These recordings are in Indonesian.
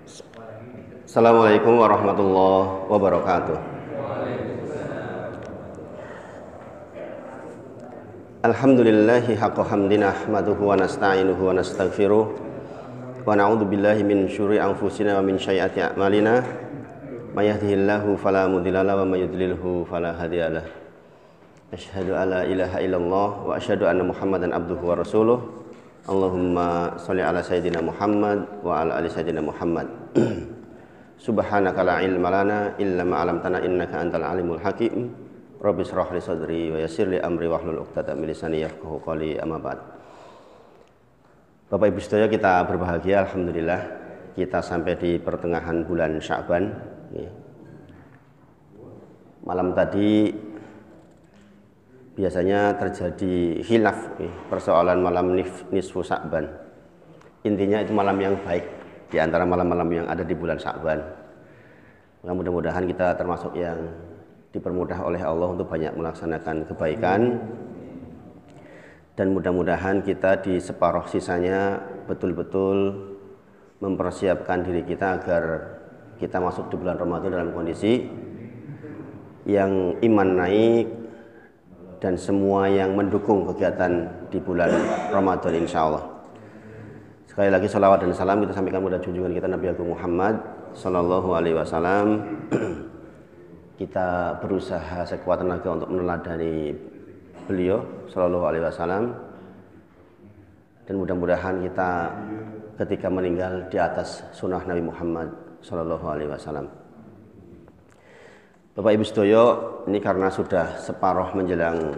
Assalamualaikum warahmatullahi wabarakatuh. Alhamdulillahi haqqa hamdina ahmaduhu wa nasta'inuhu wa nastaghfiruh wa na'udzu billahi min syururi anfusina wa min sayyiati a'malina may yahdihillahu fala mudhilla lahu wa may yudlilhu fala hadiyalah. Asyhadu an la ilaha illallah wa asyhadu anna Muhammadan abduhu wa rasuluh. Allahumma shalli ala sayyidina Muhammad wa ala ali sayyidina Muhammad. Subhanaka la ilma lana illa ma 'allamtana innaka antal alimul hakim. Rabbi shrah li sadri wa yassir li amri wahlul 'uqdatam min lisani yafqahu qawli, amma ba'd. Bapak Ibu saudara, kita berbahagia, alhamdulillah kita sampai di pertengahan bulan Sya'ban. Malam tadi biasanya terjadi khilaf persoalan malam nisfu Sya'ban. Intinya itu malam yang baik di antara malam-malam yang ada di bulan Sya'ban. Mudah-mudahan kita termasuk yang dipermudah oleh Allah untuk banyak melaksanakan kebaikan, dan mudah-mudahan kita di separuh sisanya betul-betul mempersiapkan diri kita agar kita masuk di bulan Ramadan dalam kondisi yang iman naik dan semua yang mendukung kegiatan di bulan Ramadan, insya Allah. Sekali lagi salawat dan salam kita sampaikan kepada junjungan kita Nabi Agung Muhammad Sallallahu Alaihi Wasallam. Kita berusaha sekuat tenaga untuk meneladani beliau Sallallahu Alaihi Wasallam, dan mudah-mudahan kita ketika meninggal di atas sunnah Nabi Muhammad Sallallahu Alaihi Wasallam. Bapak Ibu sedoyo, ini karena sudah separuh menjelang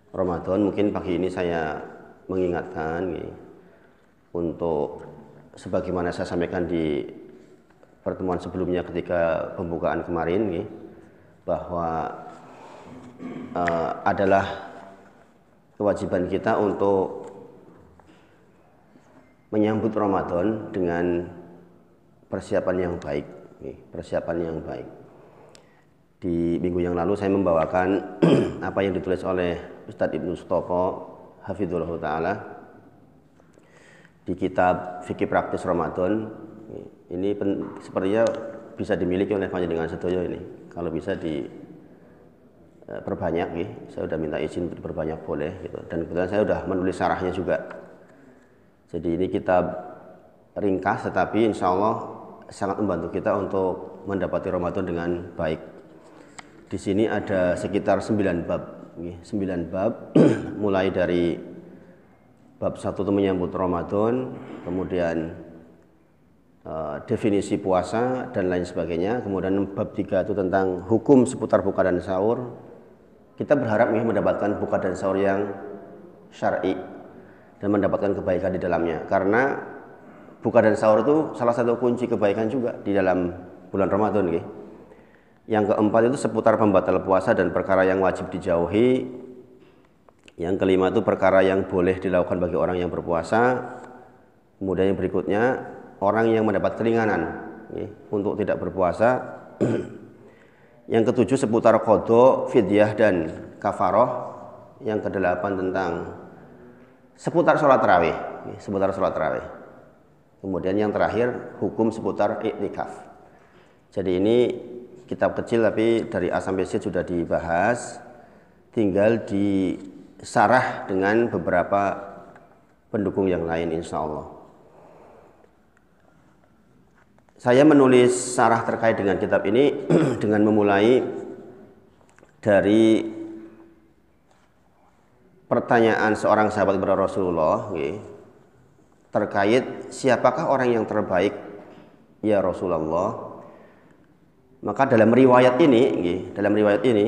Ramadan, mungkin pagi ini saya mengingatkan untuk sebagaimana saya sampaikan di pertemuan sebelumnya ketika pembukaan kemarin, bahwa adalah kewajiban kita untuk menyambut Ramadan dengan persiapan yang baik, persiapan yang baik. Di minggu yang lalu saya membawakan apa yang ditulis oleh Ustadz Ibnu Sutopo Hafidhullah Ta'ala di kitab Fikih Praktis Ramadan. Ini sepertinya bisa dimiliki oleh panjenengan sedoyo ini. Kalau bisa diperbanyak, saya sudah minta izin untuk diperbanyak boleh, gitu. Dan kebetulan saya sudah menulis syarahnya juga. Jadi ini kitab ringkas, tetapi insya Allah sangat membantu kita untuk mendapati Ramadan dengan baik. Di sini ada sekitar 9 bab, 9 bab, mulai dari bab 1 itu menyambut Ramadan, kemudian definisi puasa dan lain sebagainya. Kemudian bab 3 itu tentang hukum seputar buka dan sahur. Kita berharap mendapatkan buka dan sahur yang syar'i dan mendapatkan kebaikan di dalamnya, karena buka dan sahur itu salah satu kunci kebaikan juga di dalam bulan Ramadan. Yang keempat itu seputar pembatal puasa dan perkara yang wajib dijauhi. Yang kelima itu perkara yang boleh dilakukan bagi orang yang berpuasa. Kemudian yang berikutnya orang yang mendapat keringanan untuk tidak berpuasa. Yang ketujuh seputar qadha, fidyah dan kafaroh. Yang kedelapan tentang seputar sholat tarawih, Kemudian yang terakhir hukum seputar iktikaf. Jadi ini kitab kecil tapi dari A sampai Z sudah dibahas, tinggal disarah dengan beberapa pendukung yang lain, insya Allah. Saya menulis syarah terkait dengan kitab ini dengan memulai dari pertanyaan seorang sahabat kepada Rasulullah terkait siapakah orang yang terbaik ya Rasulullah. Maka dalam riwayat ini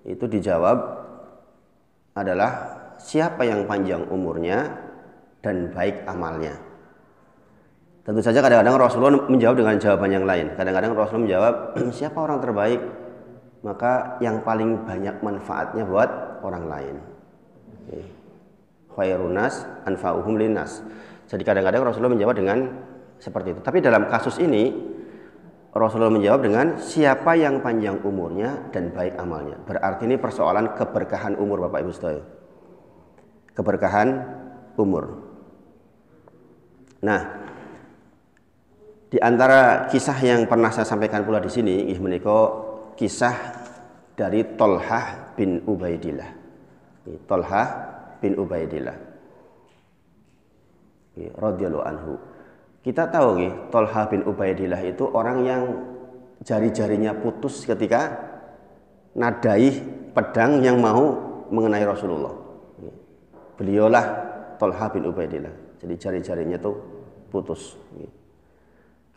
itu dijawab adalah siapa yang panjang umurnya dan baik amalnya. Tentu saja kadang-kadang Rasulullah menjawab dengan jawaban yang lain. Kadang-kadang Rasulullah menjawab siapa orang terbaik, maka yang paling banyak manfaatnya buat orang lain. Khairun nas anfa'uhum linnas. Jadi kadang-kadang Rasulullah menjawab dengan seperti itu. Tapi dalam kasus ini Rasulullah menjawab dengan siapa yang panjang umurnya dan baik amalnya. Berarti ini persoalan keberkahan umur, Bapak Ibu sekalian. Keberkahan umur. Nah, Di antara kisah yang pernah saya sampaikan pula di sini, menika kisah dari Thalhah bin Ubaidillah. Thalhah bin Ubaidillah radhiyallahu anhu. Kita tahu Thalhah bin Ubaidillah itu orang yang jari-jarinya putus ketika nadai pedang yang mau mengenai Rasulullah. Beliaulah Thalhah bin Ubaidillah. Jadi jari-jarinya tuh putus.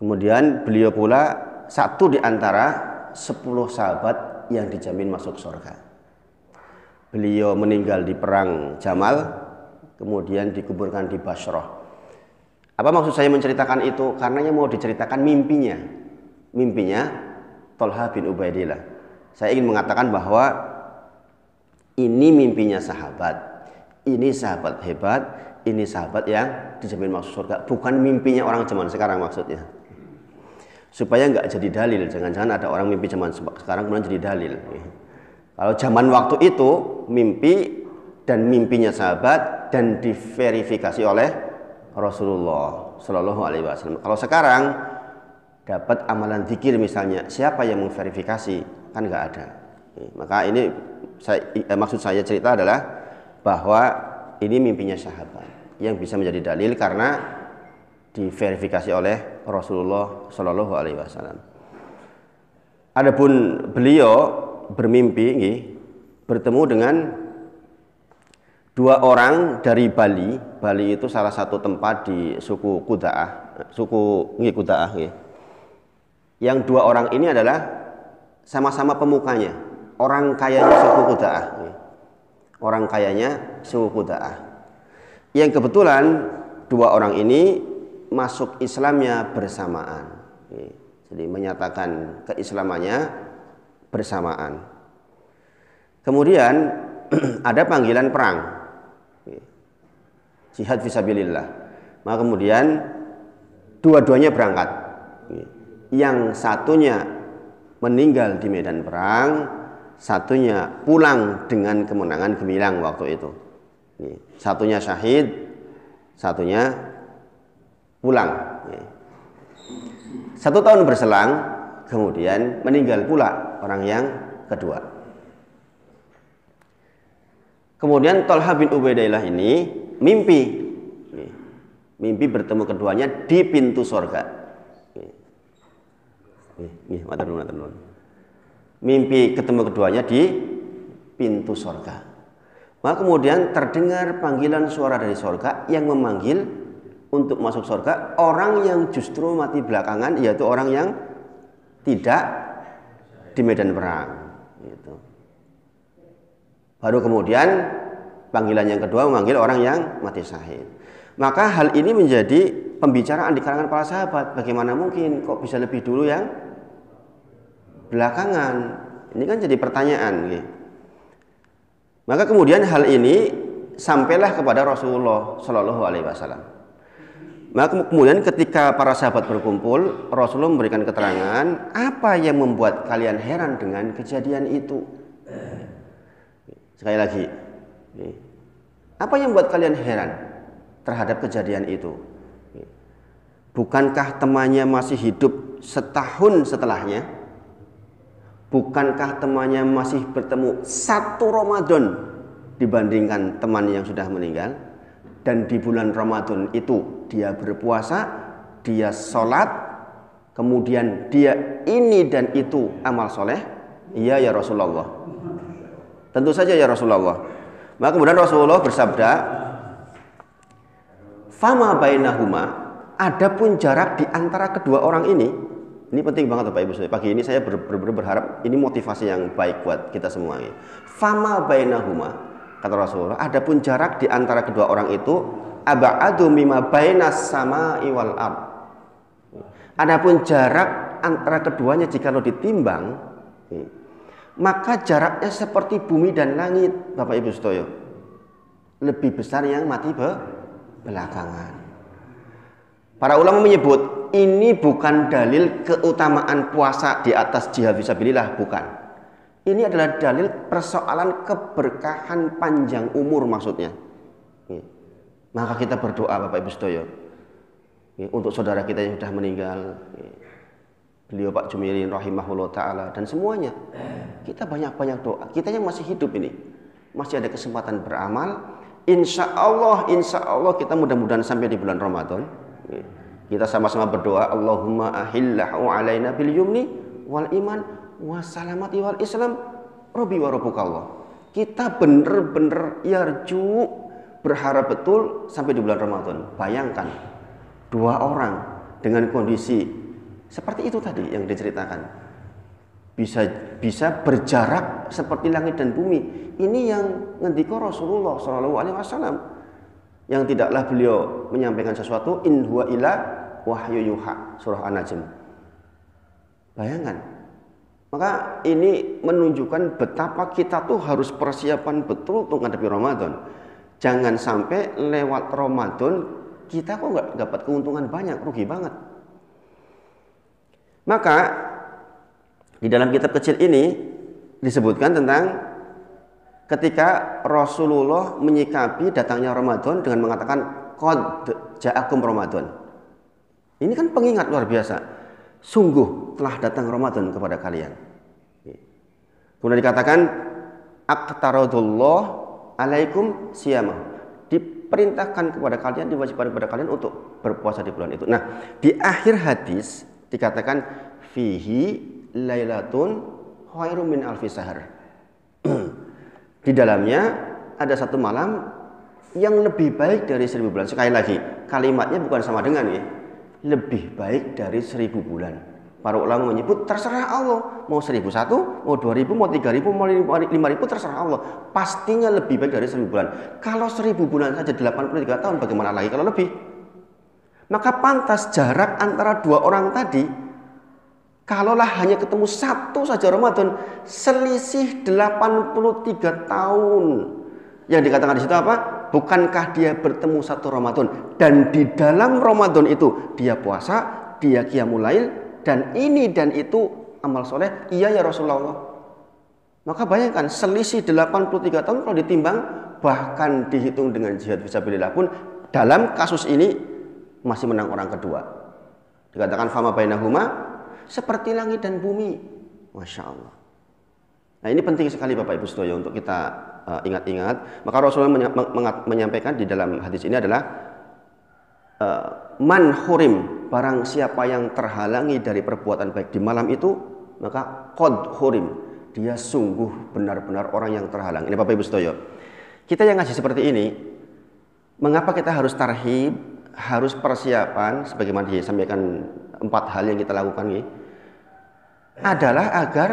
Kemudian beliau pula satu di antara 10 sahabat yang dijamin masuk surga. Beliau meninggal di perang Jamal, kemudian dikuburkan di Basrah. Apa maksud saya menceritakan itu? Karena yang mau diceritakan mimpinya. Mimpinya Thalhah bin Ubaidillah. Saya ingin mengatakan bahwa ini mimpinya sahabat. Ini sahabat hebat, ini sahabat yang dijamin masuk surga. Bukan mimpinya orang zaman sekarang maksudnya. Supaya nggak jadi dalil, jangan-jangan ada orang mimpi zaman sekarang kemudian jadi dalil. Kalau zaman waktu itu mimpi dan mimpinya sahabat dan diverifikasi oleh Rasulullah Shallallahu Alaihi Wasallam. Kalau sekarang dapat amalan zikir misalnya, siapa yang memverifikasi? Kan nggak ada. Maka ini maksud saya cerita adalah bahwa ini mimpinya sahabat yang bisa menjadi dalil karena diverifikasi oleh Rasulullah Shallallahu Alaihi Wasallam. Adapun beliau bermimpi bertemu dengan 2 orang dari Bali. Bali itu salah satu tempat di suku Kudaah, Kudaah. Yang 2 orang ini adalah sama-sama pemukanya, orang kayanya suku Kudaah. Orang kayanya suku Kudaah. Yang kebetulan 2 orang ini masuk Islamnya bersamaan. Jadi menyatakan keislamannya bersamaan. Kemudian ada panggilan perang, jihad fisabilillah. Maka kemudian dua-duanya berangkat. Yang satunya meninggal di medan perang, satunya pulang dengan kemenangan gemilang waktu itu. Satunya syahid, satunya pulang. 1 tahun berselang, kemudian meninggal pula orang yang kedua. Kemudian Thalhah bin Ubaidillah ini mimpi bertemu keduanya di pintu surga. Mimpi ketemu keduanya di pintu surga. Maka kemudian terdengar panggilan suara dari surga yang memanggil untuk masuk surga orang yang justru mati belakangan, yaitu orang yang tidak di medan perang. Gitu. Baru kemudian panggilan yang kedua memanggil orang yang mati syahid. Maka hal ini menjadi pembicaraan di kalangan para sahabat. Bagaimana mungkin kok bisa lebih dulu yang belakangan? Ini kan jadi pertanyaan. Gitu. Maka kemudian hal ini sampailah kepada Rasulullah Shallallahu Alaihi Wasallam. Maka kemudian ketika para sahabat berkumpul, Rasulullah memberikan keterangan, apa yang membuat kalian heran dengan kejadian itu? Sekali lagi, apa yang membuat kalian heran terhadap kejadian itu? Bukankah temannya masih hidup setahun setelahnya? Bukankah temannya masih bertemu 1 Ramadan dibandingkan teman yang sudah meninggal? Dan di bulan Ramadan itu dia berpuasa, dia sholat, kemudian dia ini dan itu amal soleh. Iya ya Rasulullah. Tentu saja ya Rasulullah. Maka kemudian Rasulullah bersabda, fama bainahuma, adapun jarak di antara kedua orang ini penting banget Bapak Ibu. Pagi ini saya berharap ini motivasi yang baik buat kita semua. Fama bainahuma, kata Rasulullah, adapun jarak di antara kedua orang itu aba'adu mimma bainas sama'i wal ard. Adapun jarak antara keduanya jika lo ditimbang, maka jaraknya seperti bumi dan langit, Bapak Ibu sedaya. Lebih besar yang mati belakangan. Para ulama menyebut ini bukan dalil keutamaan puasa di atas jihad fisabilillah, bukan. Ini adalah dalil persoalan keberkahan panjang umur maksudnya. Maka kita berdoa Bapak Ibu sedaya. untuk saudara kita yang sudah meninggal, beliau Pak Jumirin rahimahullah ta'ala, dan semuanya. Kita banyak-banyak doa. Kita yang masih hidup ini, masih ada kesempatan beramal. Insya Allah kita mudah-mudahan sampai di bulan Ramadan. Kita sama-sama berdoa, Allahumma ahillahu alaina bil yumni wal iman wassalamati wal islam Rabbi wa rabbukallah. Kita bener-bener yarju, berharap betul sampai di bulan Ramadan. Bayangkan, 2 orang dengan kondisi seperti itu tadi yang diceritakan, bisa berjarak seperti langit dan bumi. Ini yang ngendika Rasulullah SAW, yang tidaklah beliau menyampaikan sesuatu, in huwa illa wahyu yuha, surah An-Najm. Bayangkan. Maka ini menunjukkan betapa kita tuh harus persiapan betul untuk menghadapi Ramadan. Jangan sampai lewat Ramadan kita kok nggak dapat keuntungan banyak, rugi banget. Maka di dalam kitab kecil ini disebutkan tentang ketika Rasulullah menyikapi datangnya Ramadan dengan mengatakan qad ja'akum Ramadan. Ini kan pengingat luar biasa. Sungguh telah datang Ramadan kepada kalian. Kemudian dikatakan aqtaradullah alaikum siyamah. Diperintahkan kepada kalian, diwajibkan kepada kalian untuk berpuasa di bulan itu. Nah, di akhir hadis dikatakan fihi lailatun khairum min alfi syahr. Di dalamnya ada satu malam yang lebih baik dari 1000 bulan. Sekali lagi, kalimatnya bukan sama dengan ya. Lebih baik dari 1000 bulan. Para ulama menyebut terserah Allah, mau 1001, mau 2000, mau 3000, mau 5000, terserah Allah. Pastinya lebih baik dari 1000 bulan. Kalau 1000 bulan saja 83 tahun, bagaimana lagi kalau lebih? Maka pantas jarak antara 2 orang tadi, kalaulah hanya ketemu satu saja Ramadan, selisih 83 tahun. Yang dikatakan di situ apa? Bukankah dia bertemu satu Ramadan, dan di dalam Ramadan itu dia puasa, dia qiyamul lail, dan ini dan itu amal soleh? Iya ya Rasulullah. Maka bayangkan selisih 83 tahun kalau ditimbang, bahkan dihitung dengan jihad fisabilillah pun dalam kasus ini masih menang orang kedua. Dikatakan fama bainahuma seperti langit dan bumi. Masya Allah. Nah, ini penting sekali Bapak Ibu Sedoyo untuk kita ingat-ingat. Maka Rasulullah menyampaikan di dalam hadis ini adalah man hurim, barang siapa yang terhalangi dari perbuatan baik di malam itu, maka qad hurim, dia sungguh benar-benar orang yang terhalang. Ini Bapak Ibu Sedoyo, kita yang ngaji seperti ini, mengapa kita harus tarhib, harus persiapan sebagaimana disampaikan 4 hal yang kita lakukan ini, adalah agar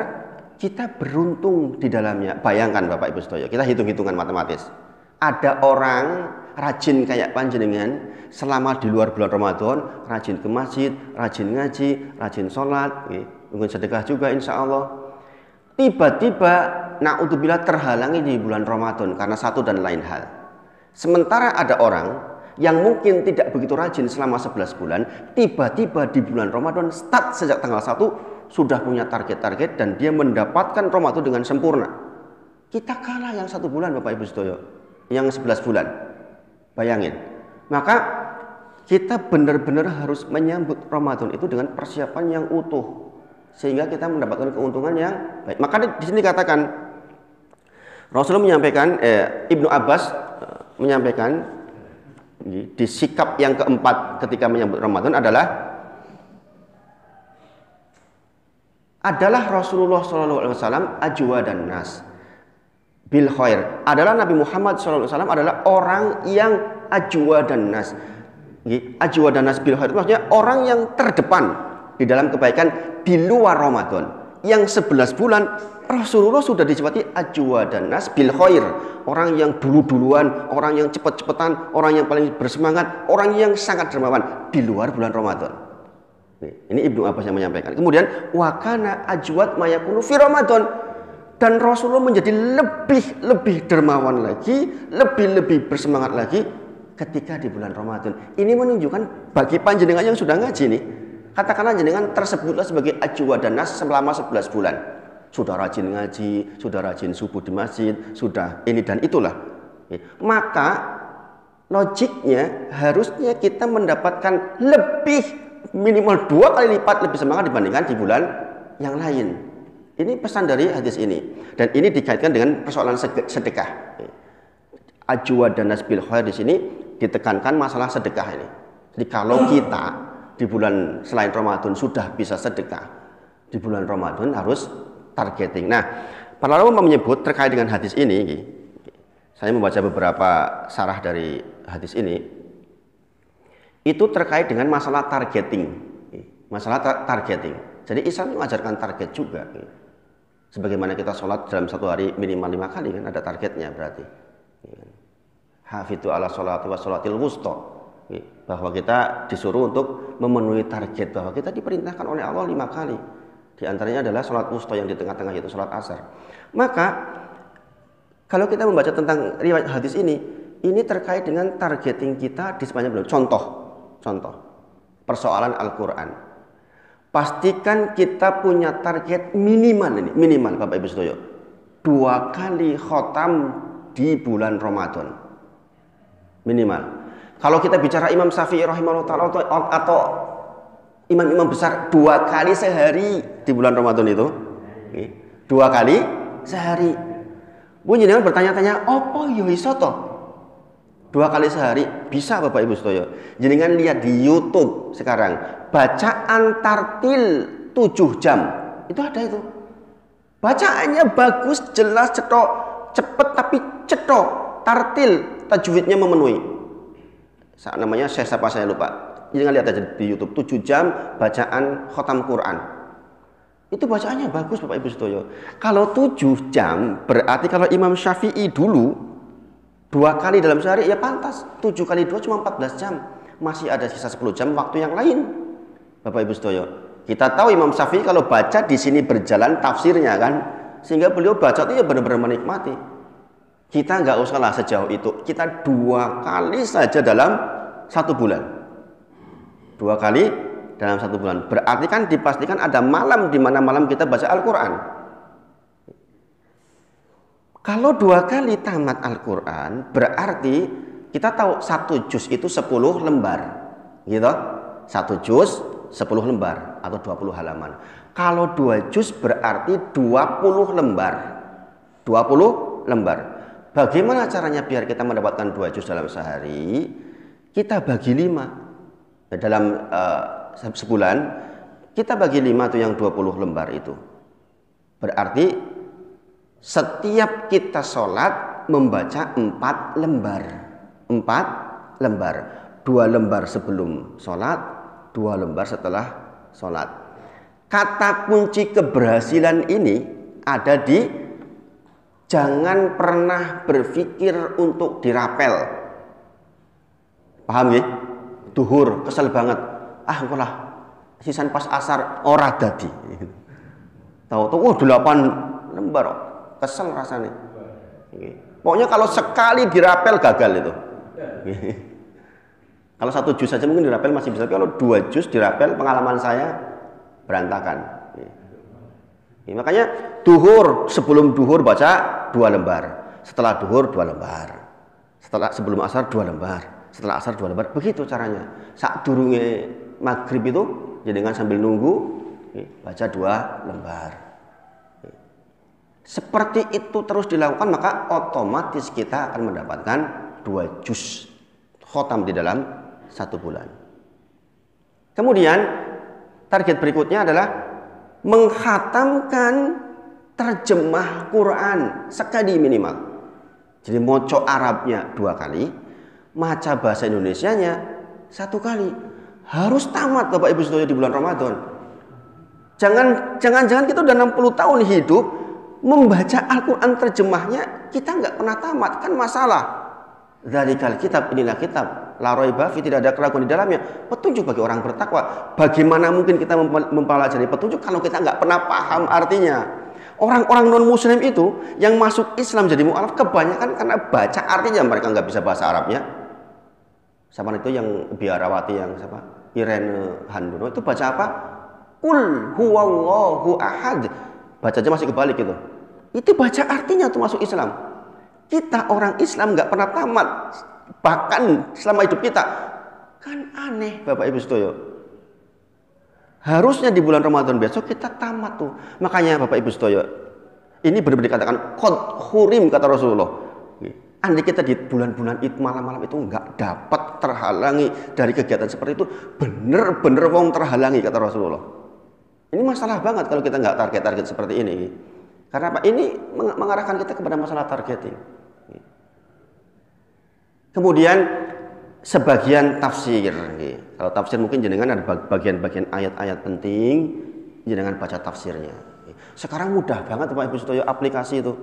kita beruntung di dalamnya. Bayangkan Bapak Ibu Sedoyo, kita hitung-hitungan matematis. Ada orang rajin kayak panjenengan selama di luar bulan Ramadan, rajin ke masjid, rajin ngaji, rajin sholat, mungkin sedekah juga insya Allah. Tiba-tiba na'udzubillah terhalangi di bulan Ramadan karena satu dan lain hal. Sementara ada orang yang mungkin tidak begitu rajin selama 11 bulan, tiba-tiba di bulan Ramadan start sejak tanggal 1 sudah punya target-target dan dia mendapatkan Ramadan dengan sempurna. Kita kalah yang 1 bulan Bapak Ibu Sedoyo, yang 11 bulan. Bayangin. Maka kita benar-benar harus menyambut Ramadan itu dengan persiapan yang utuh, sehingga kita mendapatkan keuntungan yang baik. Maka di sini dikatakan, Rasulullah menyampaikan, Ibnu Abbas menyampaikan di sikap yang keempat ketika menyambut Ramadan adalah Rasulullah SAW ajwa dan nas bil khair. Adalah Nabi Muhammad SAW adalah orang yang ajwa dan nas. Ajwa dan nas bil khair itu maksudnya orang yang terdepan di dalam kebaikan di luar Ramadan. Yang 11 bulan Rasulullah sudah disifati ajwa dan nas bil khair, orang yang dulu-duluan, orang yang cepat-cepatan, orang yang paling bersemangat, orang yang sangat dermawan di luar bulan Ramadan. Ini Ibnu Abbas yang menyampaikan. Kemudian wakana ajwat mayakunu fi Ramadan, dan Rasulullah menjadi lebih dermawan lagi, lebih bersemangat lagi ketika di bulan Ramadan. Ini menunjukkan bagi panjenengan yang sudah ngaji nih, katakanlah jenengan tersebutlah sebagai ajwa dan nas selama 11 bulan. Sudah rajin ngaji, sudah rajin subuh di masjid, sudah ini dan itulah. Maka logiknya harusnya kita mendapatkan lebih, minimal 2 kali lipat lebih semangat dibandingkan di bulan yang lain. Ini pesan dari hadis ini, dan ini dikaitkan dengan persoalan sedekah. Ajwa dan nasbil khair di sini ditekankan masalah sedekah ini. Jadi kalau kita di bulan selain Ramadan sudah bisa sedekah, di bulan Ramadan harus targeting. Nah, para ulama menyebut terkait dengan hadis ini, saya membaca beberapa syarah dari hadis ini, itu terkait dengan masalah targeting. Masalah targeting. Jadi Islam mengajarkan target juga. Sebagaimana kita sholat dalam satu hari minimal 5 kali kan ada targetnya berarti. Hafidhu ala sholati wa sholatil wusta, bahwa kita disuruh untuk memenuhi target, bahwa kita diperintahkan oleh Allah 5 kali. Di antaranya adalah sholat wusta yang di tengah-tengah, yaitu sholat asar. Maka kalau kita membaca tentang riwayat hadis ini terkait dengan targeting kita di sepanjang bulan. Contoh persoalan Al-Quran. Pastikan kita punya target minimal Bapak Ibu Sedoyo, 2 kali khotam di bulan Ramadan. Minimal. Kalau kita bicara Imam Syafi'i rahimahullah ta'ala atau imam-imam besar, 2 kali sehari di bulan Ramadan itu. 2 kali sehari. Bu jenengan bertanya-tanya, apa yo iso to? 2 kali sehari bisa Bapak Ibu Sedoyo. Jenengan lihat di YouTube sekarang, bacaan tartil 7 jam. Itu ada itu. Bacaannya bagus, jelas, cetok, cepet tapi cetok, tartil, tajwidnya memenuhi. Namanya siapa saya lupa. Jangan lihat aja di YouTube, 7 jam bacaan khotam Quran. Itu bacaannya bagus Bapak Ibu Sedoyo. Kalau 7 jam berarti kalau Imam Syafi'i dulu 2 kali dalam sehari ya pantas. 7 kali 2 cuma 14 jam. Masih ada sisa 10 jam waktu yang lain. Bapak Ibu Sedoyo. Kita tahu Imam Syafi'i kalau baca di sini berjalan tafsirnya kan, sehingga beliau baca itu ya benar-benar menikmati. Kita nggak usahlah sejauh itu. Kita 2 kali saja dalam 1 bulan. 2 kali dalam 1 bulan. Berarti kan dipastikan ada malam di mana malam kita baca Al-Quran. Kalau 2 kali tamat Al-Quran, berarti kita tahu 1 juz itu 10 lembar. Gitu? 1 juz 10 lembar atau 20 halaman. Kalau 2 juz berarti 20 lembar. 20 lembar. Bagaimana caranya biar kita mendapatkan 2 juz dalam sehari? Kita bagi 5. Dalam sebulan, kita bagi 5 itu yang 20 lembar itu. Berarti setiap kita sholat membaca 4 lembar. 4 lembar. 2 lembar sebelum sholat, 2 lembar setelah sholat. Kata kunci keberhasilan ini ada di jangan pernah berpikir untuk dirapel. Paham ya? Duhur, kesel banget. Engko lah sisan pas asar ora dadi. Tahu-tahu 8 lembar. Kesel rasanya. Pokoknya kalau sekali dirapel gagal itu. Kalau 1 juz saja mungkin dirapel masih bisa, tapi kalau 2 juz dirapel pengalaman saya berantakan. Makanya duhur, sebelum duhur baca 2 lembar, setelah duhur 2 lembar, sebelum asar 2 lembar, setelah asar 2 lembar. Begitu caranya. Saat durunge maghrib itu jadi dengan sambil nunggu baca 2 lembar. Seperti itu terus dilakukan, maka otomatis kita akan mendapatkan 2 juz khotam di dalam 1 bulan. Kemudian target berikutnya adalah menghatamkan terjemah Quran sekali minimal. Jadi moco Arabnya 2 kali, maca bahasa Indonesianya 1 kali. Harus tamat Bapak Ibu Sedoyo di bulan Ramadan. Jangan kita udah 60 tahun hidup membaca Al-Quran terjemahnya kita nggak pernah tamat, kan masalah. Dzalikal kitab, inilah kitab, la raiba fi, tidak ada keraguan di dalamnya, petunjuk bagi orang bertakwa. Bagaimana mungkin kita mempelajari petunjuk kalau kita nggak pernah paham artinya? Orang-orang non muslim itu yang masuk Islam jadi mu'alaf kebanyakan karena baca artinya, mereka nggak bisa bahasa Arabnya. Sama itu yang biarawati yang siapa? Irene Handono itu baca apa? Qul huwallahu ahad. Bacanya masih kebalik itu. Itu baca artinya tuh masuk Islam. Kita orang Islam nggak pernah tamat bahkan selama hidup kita. Kan aneh Bapak Ibu Sedoyo. Harusnya di bulan Ramadan besok kita tamat tuh. Makanya Bapak Ibu Sedoyo, ini benar-benar dikatakan qad hurim kata Rasulullah. Andai kita di bulan-bulan itu malam-malam itu nggak dapat terhalangi dari kegiatan seperti itu, bener-bener wong terhalangi kata Rasulullah. Ini masalah banget kalau kita nggak target-target seperti ini. Karena apa? Ini mengarahkan kita kepada masalah targeting. Kemudian sebagian tafsir. Kalau tafsir mungkin jenengan ada bagian-bagian ayat-ayat penting, jenengan baca tafsirnya. Sekarang mudah banget Bapak Ibu Sedoyo aplikasi itu.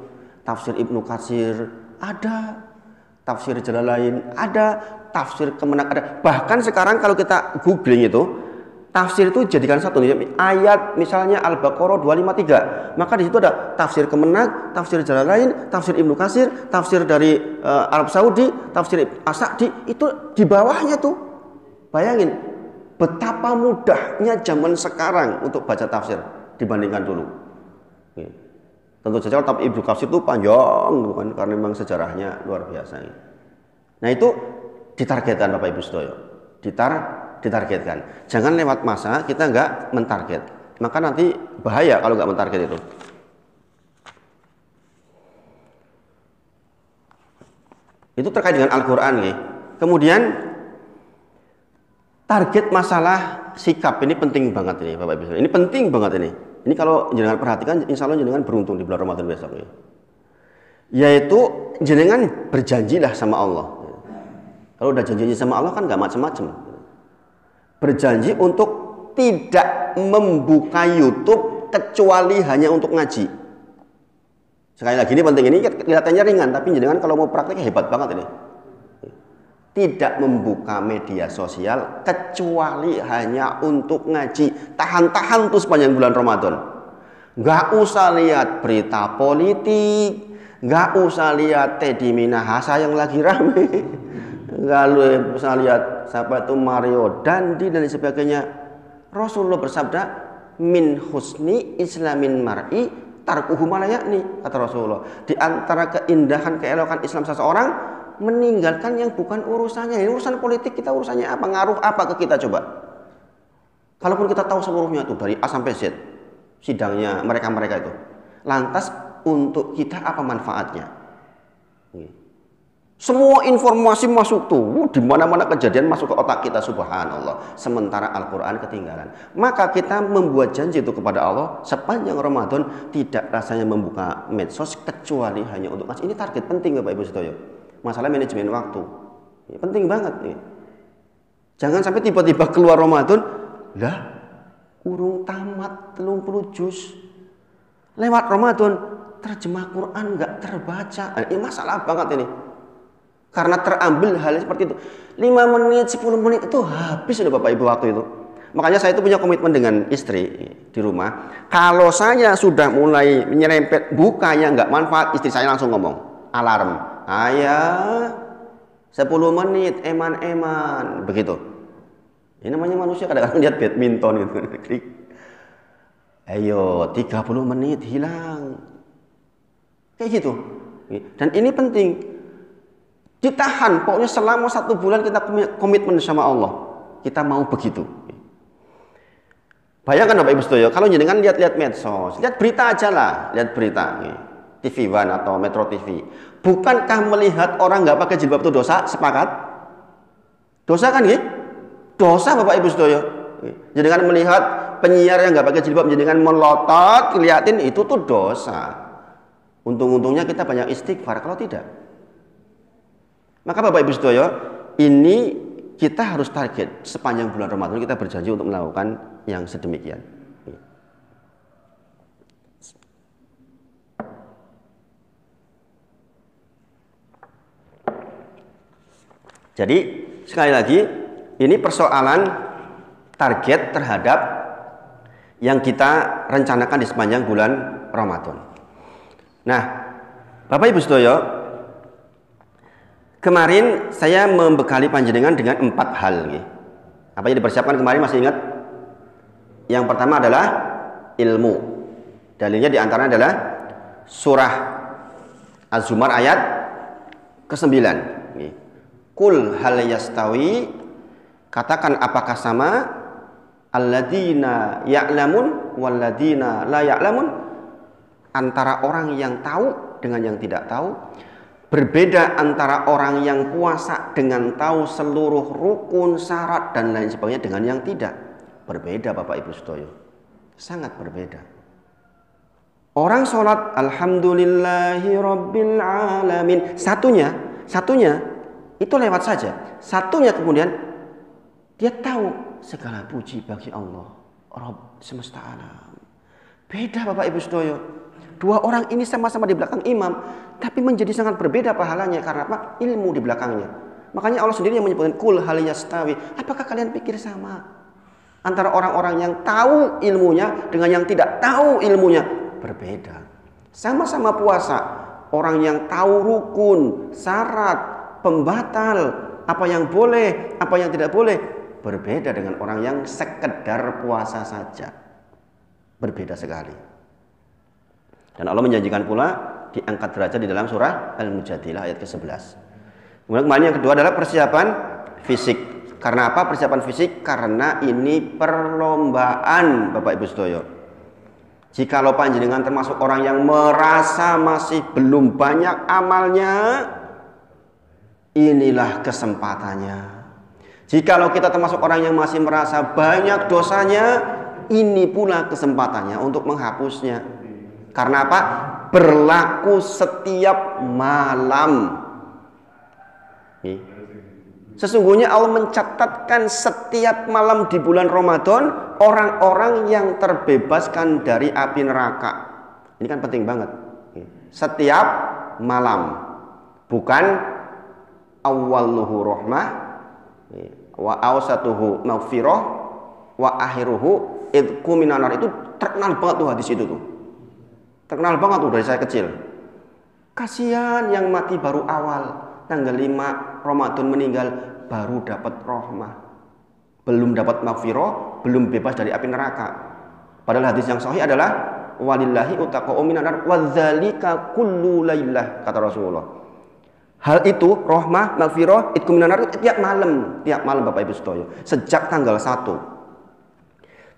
Tafsir Ibnu Katsir ada, tafsir Jalalain ada, tafsir Kemenak ada. Bahkan sekarang kalau kita googling itu, tafsir itu jadikan satu nih, ayat misalnya Al-Baqarah 253, maka di situ ada tafsir Kemenak, tafsir Jalalain, tafsir Ibnu Katsir, tafsir dari Arab Saudi, tafsir As-Sa'di, itu di bawahnya tuh. Bayangin betapa mudahnya zaman sekarang untuk baca tafsir dibandingkan dulu. Tentu saja tapi Ibnu Katsir itu panjang bukan, karena memang sejarahnya luar biasa. Nah itu ditargetkan Bapak Ibu Sedoyo, ditargetkan. Jangan lewat masa kita nggak mentarget, maka nanti bahaya kalau nggak mentarget itu. Itu terkait dengan Al-Quran nih. Kemudian target masalah sikap ini penting banget ini Bapak Ibu Sedoyo. Ini penting banget ini. Ini kalau jenengan perhatikan, insya Allah jenengan beruntung di bulan Ramadan besok ya. Yaitu jenengan berjanjilah sama Allah. Kalau udah janji sama Allah kan nggak macam-macam. Berjanji untuk tidak membuka YouTube kecuali hanya untuk ngaji. Sekali lagi ini penting, ini kelihatannya ringan, tapi jenengan kalau mau prakteknya hebat banget ini. Tidak membuka media sosial kecuali hanya untuk ngaji. Tahan-tahan tuh sepanjang bulan Ramadan. Nggak usah lihat berita politik, nggak usah lihat Teddy Minahasa yang lagi rame, nggak usah lihat siapa itu Mario Dandi dan sebagainya. Rasulullah bersabda, min husni islamin mar'i tarkuhu ma la ya'ni, kata Rasulullah. Di antara keindahan keelokan Islam seseorang meninggalkan yang bukan urusannya. Ini urusan politik kita, urusannya apa? Ngaruh apa ke kita coba? Kalaupun kita tahu seluruhnya itu dari A sampai Z, sidangnya mereka-mereka itu, lantas untuk kita apa manfaatnya? Semua informasi masuk tuh, di mana-mana kejadian masuk ke otak kita, subhanallah. Sementara Al-Quran ketinggalan. Maka kita membuat janji itu kepada Allah sepanjang Ramadan tidak rasanya membuka medsos kecuali hanya untuk ngaji. Ini target penting Bapak Ibu Sedoyo. Masalah manajemen waktu, ini penting banget nih. Jangan sampai tiba-tiba keluar Ramadan, lah, urung tamat 30 juz. Lewat Ramadan, terjemah Quran nggak terbaca. Nah, ini masalah banget ini. Karena terambil hal seperti itu. 5 menit, 10 menit itu habis sudah Bapak Ibu waktu itu. Makanya saya itu punya komitmen dengan istri di rumah. Kalau saya sudah mulai menyerempet bukanya nggak manfaat, istri saya langsung ngomong, alarm. Ayah 10 menit eman-eman begitu. Ini namanya manusia kadang-kadang lihat badminton gitu. Ayo 30 menit hilang. Kayak gitu. Dan ini penting. Ditahan, pokoknya selama 1 bulan kita komitmen sama Allah. Kita mau begitu. Bayangkan Bapak Ibu Sedoyo, kalau jenengan lihat-lihat medsos, lihat berita aja lah, lihat berita TV One atau Metro TV. Bukankah melihat orang nggak pakai jilbab itu dosa? Sepakat? Dosa kan gitu? Dosa Bapak Ibu Sedoyo. Jenengan melihat penyiar yang nggak pakai jilbab, jenengan melotot, kelihatin itu tuh dosa. Untung-untungnya kita banyak istighfar, kalau tidak. Maka Bapak Ibu Sedoyo, ini kita harus target sepanjang bulan Ramadan kita berjanji untuk melakukan yang sedemikian. Jadi sekali lagi ini persoalan target terhadap yang kita rencanakan di sepanjang bulan Ramadan. Nah, Bapak Ibu Sedoyo, kemarin saya membekali panjenengan dengan 4 hal. Apa yang dipersiapkan kemarin masih ingat? Yang pertama adalah ilmu. Dalilnya diantaranya adalah surah Az-Zumar ayat ke-9. Qul hal yastawi, katakan apakah sama alladzina ya'lamun walladzina la ya'lamun, antara orang yang tahu dengan yang tidak tahu. Berbeda antara orang yang puasa dengan tahu seluruh rukun, syarat dan lain sebagainya dengan yang tidak. Berbeda Bapak Ibu Sedoyo, sangat berbeda. Orang sholat alhamdulillahi rabbil alamin, satunya itu lewat saja. Satunya kemudian dia tahu segala puji bagi Allah, Rabb semesta alam. Beda Bapak Ibu Sedoyo. Dua orang ini sama-sama di belakang imam, tapi menjadi sangat berbeda pahalanya. Karena apa? Ilmu di belakangnya. Makanya Allah sendiri yang menyebutkan Qul hal yastawi. Apakah kalian pikir sama antara orang-orang yang tahu ilmunya dengan yang tidak tahu ilmunya? Berbeda. Sama-sama puasa, orang yang tahu rukun, syarat, pembatal, apa yang boleh, apa yang tidak boleh, berbeda dengan orang yang sekedar puasa saja. Berbeda sekali. Dan Allah menjanjikan pula diangkat derajat di dalam surah Al-Mujadilah ayat ke-11. Kemudian yang kedua adalah persiapan fisik. Karena apa persiapan fisik? Karena ini perlombaan Bapak Ibu Sedoyo. Jikalau panjenengan termasuk orang yang merasa masih belum banyak amalnya, inilah kesempatannya. Jikalau kita termasuk orang yang masih merasa banyak dosanya, ini pula kesempatannya untuk menghapusnya. Karena apa? Berlaku setiap malam. Sesungguhnya Allah mencatatkan setiap malam di bulan Ramadan orang-orang yang terbebaskan dari api neraka. Ini kan penting banget. Setiap malam, bukan awwaluhu rahmah wa awsatuhu maghfirah wa akhiruhu idku minan nar. Itu terkenal banget tuh hadis itu tuh. Terkenal banget tuh dari saya kecil. Kasihan yang mati baru awal, tanggal 5 Ramadan meninggal, baru dapat rahmah, belum dapat maghfirah, belum bebas dari api neraka. Padahal hadis yang sahih adalah walillahi utaqa'u minan nar wa dzalika kullu lailah, kata Rasulullah. Hal itu rahmah, maghfirah, itqu minan nar tiap malam Bapak Ibu Sedoyo, sejak tanggal 1.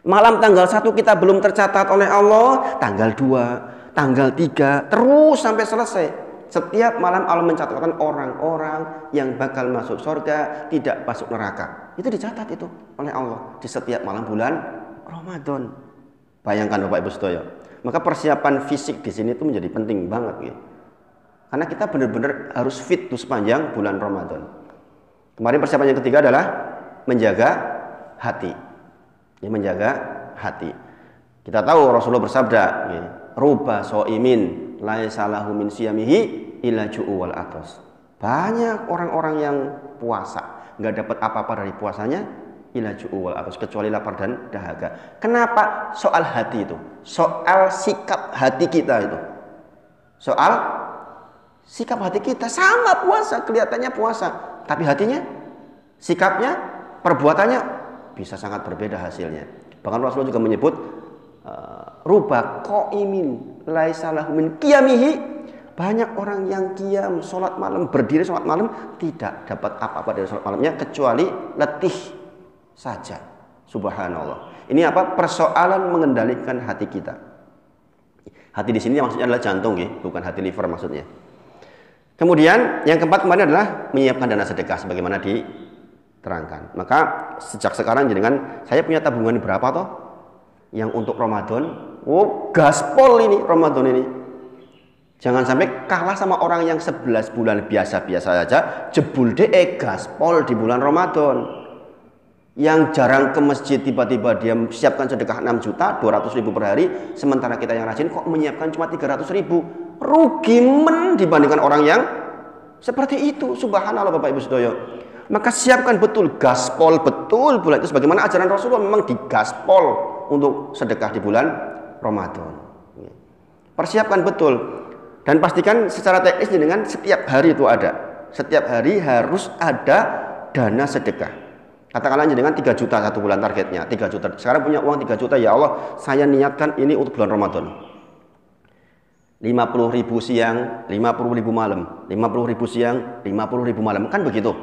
Malam tanggal 1 kita belum tercatat oleh Allah, tanggal 2, tanggal 3, terus sampai selesai. Setiap malam Allah mencatatkan orang-orang yang bakal masuk surga, tidak masuk neraka. Itu dicatat itu oleh Allah di setiap malam bulan Ramadan. Bayangkan Bapak Ibu Sedoyo. Maka persiapan fisik di sini itu menjadi penting banget gitu. Karena kita benar-benar harus fit tuh sepanjang bulan Ramadan. Kemarin persiapan yang ketiga adalah menjaga hati. Ya, menjaga hati. Kita tahu Rasulullah bersabda, ya, ruba so'imin laisa lahu min siyamihi illa ju'u wal atas. Banyak orang-orang yang puasa nggak dapat apa-apa dari puasanya illa ju'u wal atas, kecuali lapar dan dahaga. Kenapa? Soal hati itu, soal sikap hati kita itu, soal sikap hati kita. Sama puasa, kelihatannya puasa, tapi hatinya, sikapnya, perbuatannya bisa sangat berbeda hasilnya. Bahkan Rasulullah juga menyebut ruba qaimin laisa lahu min qiyamihi, banyak orang yang qiyam salat malam, berdiri salat malam, tidak dapat apa-apa dari salat malamnya kecuali letih saja. Subhanallah. Ini apa? Persoalan mengendalikan hati kita. Hati di sini maksudnya adalah jantung, ya, bukan hati liver maksudnya. Kemudian yang keempat kemarin adalah menyiapkan dana sedekah sebagaimana diterangkan. Maka sejak sekarang jenengan, saya punya tabungan berapa toh yang untuk Ramadan. Oh, gaspol ini Ramadan ini. Jangan sampai kalah sama orang yang 11 bulan biasa-biasa saja, jebul deh gaspol di bulan Ramadan. Yang jarang ke masjid tiba-tiba dia siapkan sedekah 6 juta 200 ribu per hari, sementara kita yang rajin kok menyiapkan cuma 300 ribu. Rugi dibandingkan orang yang seperti itu. Subhanallah Bapak Ibu Sedoyo. Maka siapkan betul, gaspol betul bulan itu sebagaimana ajaran Rasulullah, memang digaspol untuk sedekah di bulan Ramadan. Persiapkan betul dan pastikan secara teknis dengan setiap hari itu ada. Setiap hari harus ada dana sedekah. Katakanlah dengan 3 juta satu bulan targetnya, 3 juta. Sekarang punya uang 3 juta, ya Allah, saya niatkan ini untuk bulan Ramadan. 50 ribu siang, 50 ribu malam, 50 ribu siang, 50 ribu malam, kan begitu.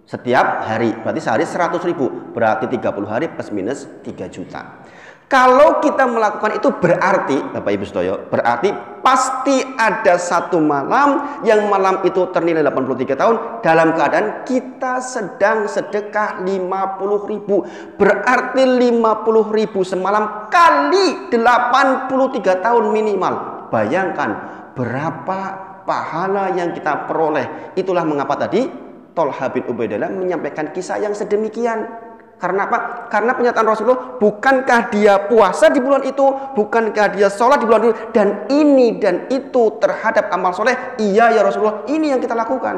setiap hari. Berarti sehari 100.000. Berarti 30 hari plus minus 3 juta. Kalau kita melakukan itu berarti, Bapak Ibu Sedoyo, berarti pasti ada satu malam yang malam itu ternilai 83 tahun dalam keadaan kita sedang sedekah 50.000. Berarti 50.000 semalam kali 83 tahun minimal. Bayangkan berapa pahala yang kita peroleh. Itulah mengapa tadi Tolha bin Ubaidillah menyampaikan kisah yang sedemikian. Karena apa? Karena pernyataan Rasulullah, bukankah dia puasa di bulan itu, bukankah dia sholat di bulan itu, dan ini dan itu terhadap amal soleh. Iya ya Rasulullah, ini yang kita lakukan.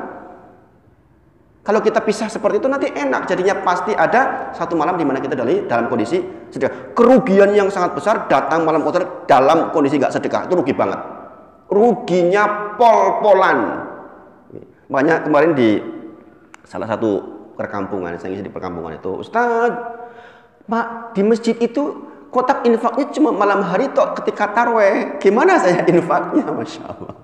Kalau kita pisah seperti itu nanti enak, jadinya pasti ada satu malam di mana kita dalam kondisi sedekah. Kerugian yang sangat besar datang malam Qadar dalam kondisi nggak sedekah, itu rugi banget. Ruginya pol-polan. Banyak kemarin di salah satu perkampungan, saya ngisi di perkampungan itu, Ustaz, Pak, di masjid itu kotak infaknya cuma malam hari toh ketika tarweh. Gimana saya infaknya? Masya Allah.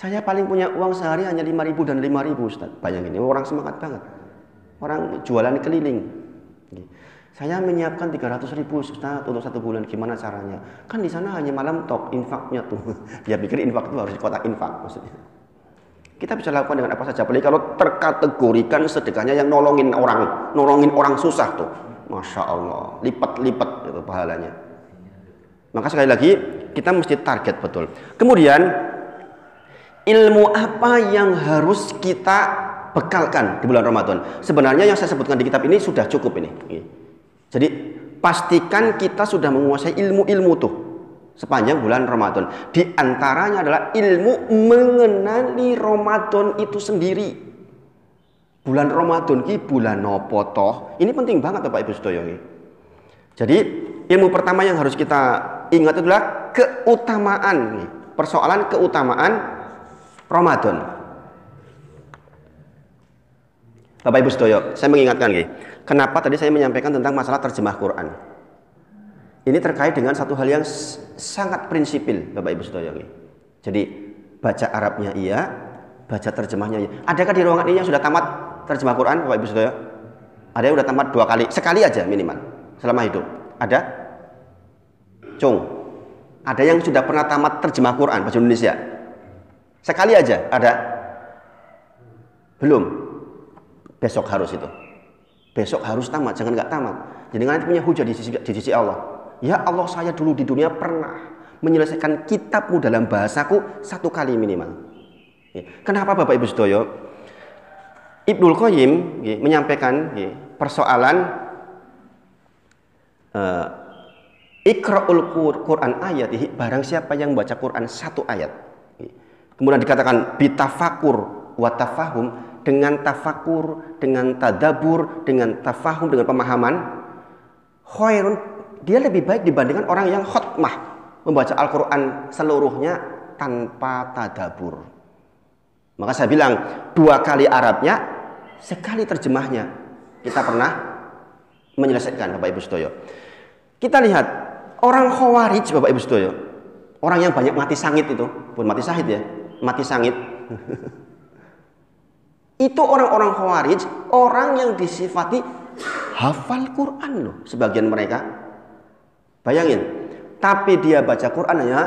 Saya paling punya uang sehari hanya 5.000 dan 5.000, Ustaz. Bayangin, ini orang semangat banget. Orang jualan keliling. Saya menyiapkan 300.000, Ustaz, untuk 1 bulan. Gimana caranya? Kan di sana hanya malam tok infaknya tuh. Dia pikir infak itu harus di kotak infak maksudnya. Kita bisa lakukan dengan apa saja, apalagi kalau terkategorikan sedekahnya yang nolongin orang susah tuh, Masya Allah, lipat-lipat itu pahalanya. Maka sekali lagi kita mesti target betul. Kemudian ilmu apa yang harus kita bekalkan di bulan Ramadan? Sebenarnya yang saya sebutkan di kitab ini sudah cukup ini. Jadi pastikan kita sudah menguasai ilmu-ilmu tuh sepanjang bulan Ramadan. Di antaranya adalah ilmu mengenali Ramadan itu sendiri. Bulan Ramadan ki bulan nopo toh? Ini penting banget Bapak Ibu Sedoyo. Jadi ilmu pertama yang harus kita ingat adalah keutamaan. Persoalan keutamaan Ramadan. Bapak Ibu Sedoyo, saya mengingatkan kenapa tadi saya menyampaikan tentang masalah terjemah Quran. Ini terkait dengan satu hal yang sangat prinsipil, Bapak Ibu Sedoyo. Jadi baca Arabnya iya, baca terjemahnya iya. Adakah di ruangan ini yang sudah tamat terjemah Quran, Bapak Ibu Sedoyo? Ada yang sudah tamat 2 kali, sekali aja minimal selama hidup. Ada? Cung. Ada yang sudah pernah tamat terjemah Quran bahasa Indonesia? Sekali aja, ada? Belum. Besok harus itu. Besok harus tamat, jangan nggak tamat. Jadi nanti punya hujah di sisi Allah. Ya Allah, saya dulu di dunia pernah menyelesaikan kitabmu dalam bahasaku 1 kali minimal. Kenapa Bapak Ibu Sedoyo? Ibnul Qayyim menyampaikan persoalan Iqra'ul Quran ayatihi, barang siapa yang membaca Quran 1 ayat. Kemudian dikatakan bitafakur wa tafahum, dengan tafakur, dengan tadabur, dengan tafahum, dengan pemahaman, khairun, dia lebih baik dibandingkan orang yang khotmah, membaca Al-Quran seluruhnya tanpa tadabur. Maka saya bilang 2 kali Arabnya, sekali terjemahnya. Kita pernah menyelesaikan, Bapak Ibu Sedoyo. Kita lihat orang Khawarij, Bapak Ibu Sedoyo, orang yang banyak mati sangit itu, bukan mati syahid ya, mati sangit. Itu orang-orang Khawarij, orang yang disifati hafal Quran loh, sebagian mereka. Bayangin, tapi dia baca Quran hanya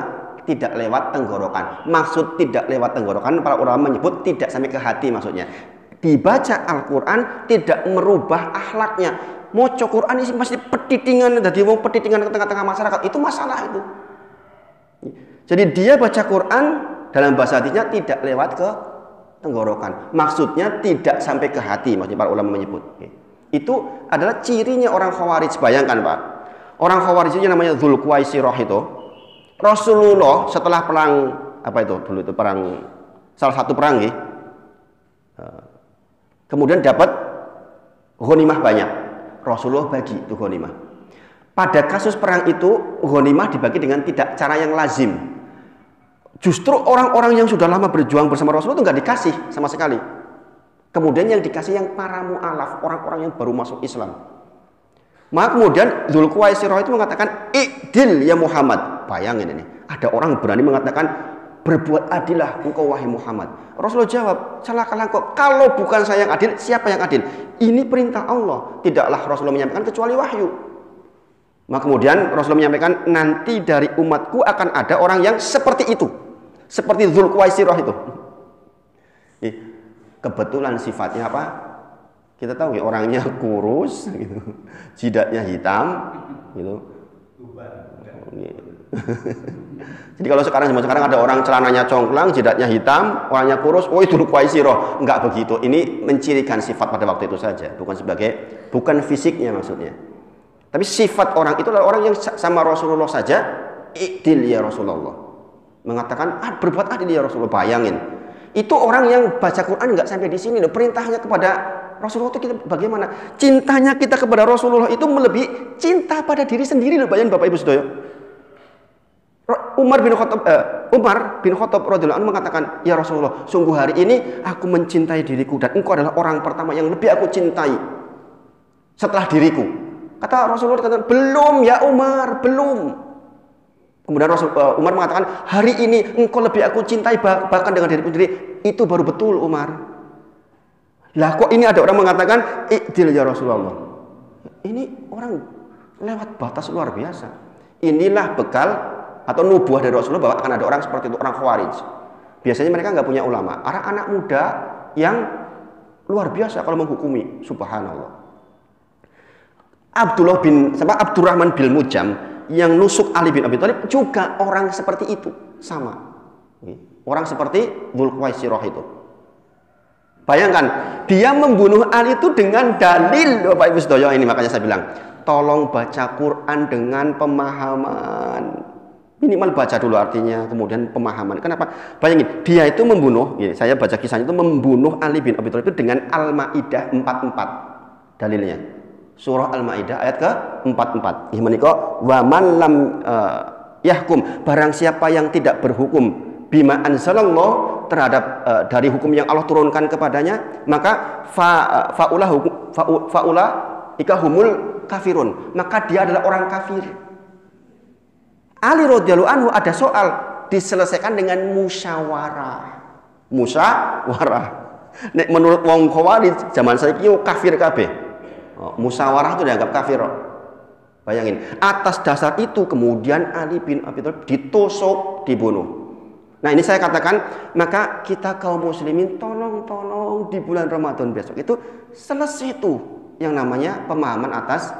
tidak lewat tenggorokan. Maksud tidak lewat tenggorokan, para ulama menyebut tidak sampai ke hati maksudnya. Dibaca Al-Quran tidak merubah akhlaknya. Moco Quran ini masih petitingan, jadi wong petitingan ke tengah-tengah masyarakat. Itu masalah itu. Jadi dia baca Quran dalam bahasa hatinya tidak lewat ke tenggorokan. Maksudnya tidak sampai ke hati, maksudnya para ulama menyebut. Itu adalah cirinya orang Khawarij. Bayangkan Pak. Orang Khawarij itu namanya Dzulquwaisirah itu. Rasulullah setelah perang apa itu dulu itu perang, salah satu perang kemudian dapat ghanimah banyak. Rasulullah bagi itu ghanimah. Pada kasus perang itu ghanimah dibagi dengan tidak cara yang lazim. Justru orang-orang yang sudah lama berjuang bersama Rasulullah itu nggak dikasih sama sekali. Kemudian yang dikasih yang para mu'alaf, orang-orang yang baru masuk Islam. Maka kemudian Dzulquwaisirah itu mengatakan, "I'dil ya Muhammad." Bayangin ini, ada orang berani mengatakan, berbuat adillah engkau wahai Muhammad. Rasulullah jawab, celakalah engkau. Kalau bukan saya yang adil, siapa yang adil? Ini perintah Allah. Tidaklah Rasulullah menyampaikan kecuali wahyu. Maka kemudian Rasulullah menyampaikan, nanti dari umatku akan ada orang yang seperti itu. Seperti Dzulquwaisirah itu. Kebetulan sifatnya apa? Kita tahu ya, orangnya kurus gitu. Jidatnya hitam gitu. Jadi kalau zaman sekarang ada orang celananya congklang, jidatnya hitam, orangnya kurus, oh itu Dzulquwaisirah. Enggak begitu. Ini mencirikan sifat pada waktu itu saja, bukan fisiknya maksudnya. Tapi sifat orang itu adalah orang yang sama Rasulullah saja, idil ya Rasulullah. Mengatakan, berbuat adil ya Rasulullah. Bayangin. Itu orang yang baca Quran nggak sampai di sini loh. Perintahnya kepada Rasulullah itu kita bagaimana? Cintanya kita kepada Rasulullah itu melebihi cinta pada diri sendiri loh. Bayangin Bapak Ibu Saudara. Umar bin Khattab radhiyallahu anhu mengatakan, ya Rasulullah, sungguh hari ini aku mencintai diriku dan engkau adalah orang pertama yang lebih aku cintai setelah diriku. Kata Rasulullah, belum ya Umar, belum. Kemudian Umar mengatakan, hari ini engkau lebih aku cintai bahkan dengan diriku sendiri. Itu baru betul Umar. Lah kok ini ada orang mengatakan i'dil ya Rasulullah. Ini orang lewat batas luar biasa. Inilah bekal atau nubuah dari Rasulullah bahwa akan ada orang seperti itu, orang Khawarij. Biasanya mereka nggak punya ulama, anak muda yang luar biasa kalau menghukumi. Subhanallah. Abdurrahman bin Mujam yang nusuk Ali bin Abi Thalib juga orang seperti itu, sama. Orang seperti Dzulquwaisirah itu. Bayangkan, dia membunuh Ali itu dengan dalil, Bapak Ibu Saudara. Ini makanya saya bilang, tolong baca Quran dengan pemahaman. Minimal baca dulu artinya, kemudian pemahaman. Kenapa? Bayangin, dia itu membunuh, saya baca kisahnya itu membunuh Ali bin Abi Thalib itu dengan Al-Maidah 44 dalilnya. Surah Al-Maidah ayat ke-44. Ihmanika wa man lam yahkum, barang siapa yang tidak berhukum bima anzalallah, terhadap dari hukum yang Allah turunkan kepadanya, maka faula ikahumul kafirun, maka dia adalah orang kafir. Ali radhiyallahu anhu ada soal diselesaikan dengan musyawarah. Nek menurut wong Khawarij zaman saiki kafir kabeh. Musyawarah itu dianggap kafir. Bayangin, atas dasar itu kemudian Ali bin Abi Thalib ditusuk, dibunuh. Nah ini saya katakan, maka kita kaum muslimin tolong di bulan Ramadan besok itu selesai itu yang namanya pemahaman atas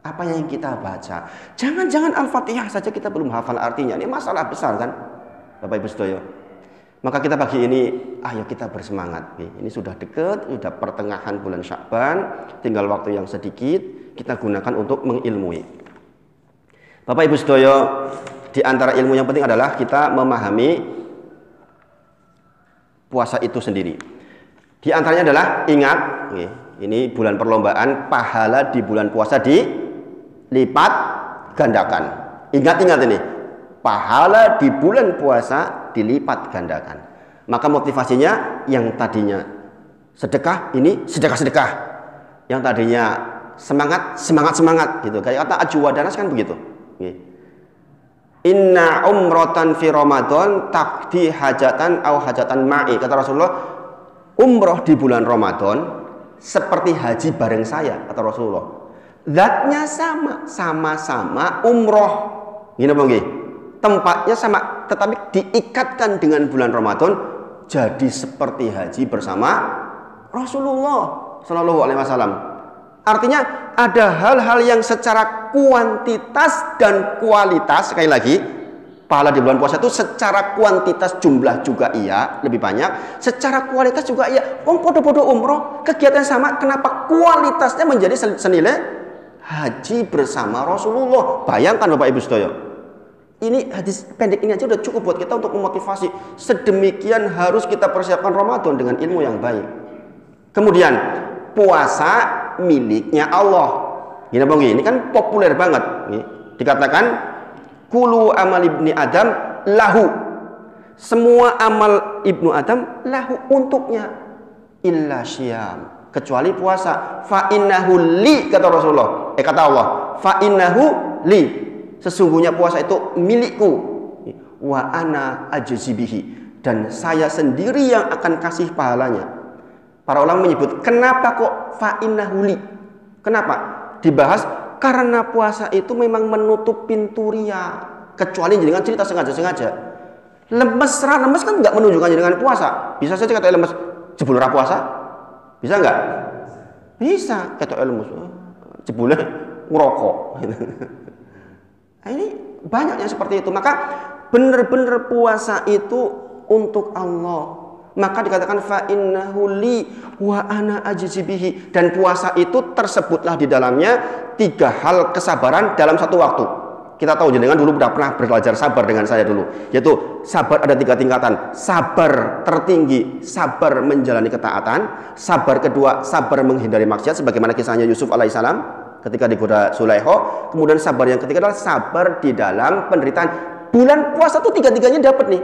apa yang kita baca. Jangan Al-Fatihah saja kita belum hafal artinya. Ini masalah besar kan, Bapak Ibu Saudara. Maka kita pagi ini, ayo kita bersemangat. Ini sudah dekat, sudah pertengahan bulan Sya'ban, tinggal waktu yang sedikit, kita gunakan untuk mengilmui. Bapak Ibu Saudara, di antara ilmu yang penting adalah kita memahami puasa itu sendiri. Di antaranya adalah ingat, ini bulan perlombaan, pahala di bulan puasa dilipat gandakan. Ingat ini, pahala di bulan puasa dilipat gandakan. Maka motivasinya yang tadinya sedekah, ini sedekah. Yang tadinya semangat gitu. Kayak kata Ajwadanas kan begitu. Inna umrotan fi Ramadan takdi hajatan au hajatan ma'i. Kata Rasulullah, umroh di bulan Ramadan seperti haji bareng saya, kata Rasulullah. Zatnya sama-sama umroh. Gini apa nggih? Tempatnya sama, tetapi diikatkan dengan bulan Ramadan jadi seperti haji bersama Rasulullah Shallallahu Alaihi Wasallam. Artinya ada hal-hal yang secara kuantitas dan kualitas, sekali lagi, pahala di bulan puasa itu secara kuantitas jumlah juga iya, lebih banyak, secara kualitas juga iya. Podo-podo umroh, kegiatan sama, kenapa kualitasnya menjadi senilai haji bersama Rasulullah? Bayangkan Bapak Ibu Saudara. Ini hadis pendek ini aja udah cukup buat kita untuk memotivasi. Sedemikian harus kita persiapkan Ramadan dengan ilmu yang baik. Kemudian puasa miliknya Allah. Ini kan populer banget. Dikatakan kulu amal ibni Adam lahu. Semua amal ibnu Adam lahu, untuknya. Illa syiyam, kecuali puasa. Fa innahu li, kata Rasulullah. Kata Allah, fa innahu li. Sesungguhnya puasa itu milikku. wa ana ajzi bihi, dan saya sendiri yang akan kasih pahalanya. Para ulama menyebut, kenapa kok fa innahu li? Kenapa? Dibahas karena puasa itu memang menutup pintu riya. Kecuali dengan cerita sengaja-sengaja. Lemes kan nggak menunjukkan dengan puasa. Bisa saja kata lemes, jebul ra puasa? Bisa nggak? Bisa. Kata lemes, jebul ngerokok. Nah, ini banyak yang seperti itu. Maka benar-benar puasa itu untuk Allah. Maka dikatakan fa innahu li wa ana ajzi bihi, dan puasa itu tersebutlah di dalamnya 3 hal kesabaran dalam satu waktu. Kita tahu jenengan dulu sudah pernah belajar sabar dengan saya dulu, yaitu sabar ada 3 tingkatan. Sabar tertinggi, sabar menjalani ketaatan. Sabar kedua, sabar menghindari maksiat, sebagaimana kisahnya Yusuf alaihissalam ketika digoda Zulaikha. Kemudian sabar yang ketiga adalah sabar di dalam penderitaan. Bulan puasa tuh 3-tiganya dapat nih.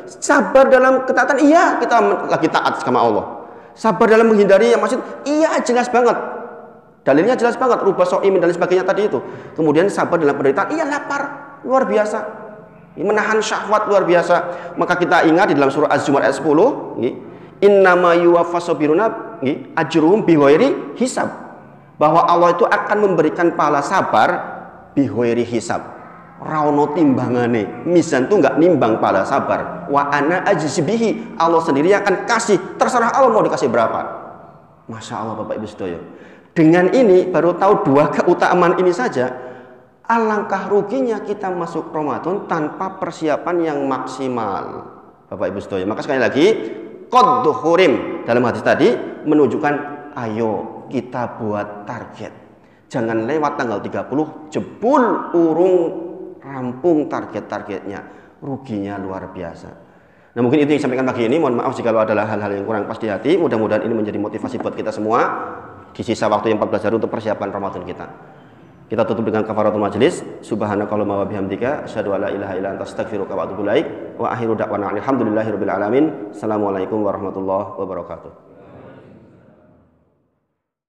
Sabar dalam ketaatan, iya kita lagi taat sama Allah. Sabar dalam menghindari yang maksud, iya jelas banget. Dalilnya jelas banget, rubah so'imin dan sebagainya tadi itu. Kemudian sabar dalam penderitaan, iya lapar, luar biasa. Menahan syahwat luar biasa. Maka kita ingat di dalam surah Az-Zumar ayat 10, innama yuwaffas sabiruna ajruhum bighairi hisab. Bahwa Allah itu akan memberikan pahala sabar bighairi hisab. Rauno timbangane, mizan tuh nggak nimbang pahala sabar. Wa ana ajzi bihi, Allah sendiri akan kasih, terserah Allah mau dikasih berapa. Masya Allah Bapak Ibu sedaya. Dengan ini baru tahu 2 keutamaan ini saja. Alangkah ruginya kita masuk Ramadan tanpa persiapan yang maksimal, Bapak Ibu sedaya. Maka sekali lagi, qad duhurim dalam hadis tadi menunjukkan ayo kita buat target. Jangan lewat tanggal 30 jebul urung rampung target-targetnya, ruginya luar biasa. Nah mungkin itu yang disampaikan pagi ini. Mohon maaf jika adalah hal-hal yang kurang pas di hati. Mudah-mudahan ini menjadi motivasi buat kita semua di sisa waktu yang 14 hari untuk persiapan Ramadan kita. Kita tutup dengan kafaratul majlis. Subhanakallahumma wa bihamdika asyhadu an la ilaha illa anta astaghfiruka wa atubu ilaik. Wa akhiru da'wana alhamdulillahirabbil alamin. Assalamualaikum warahmatullahi wabarakatuh.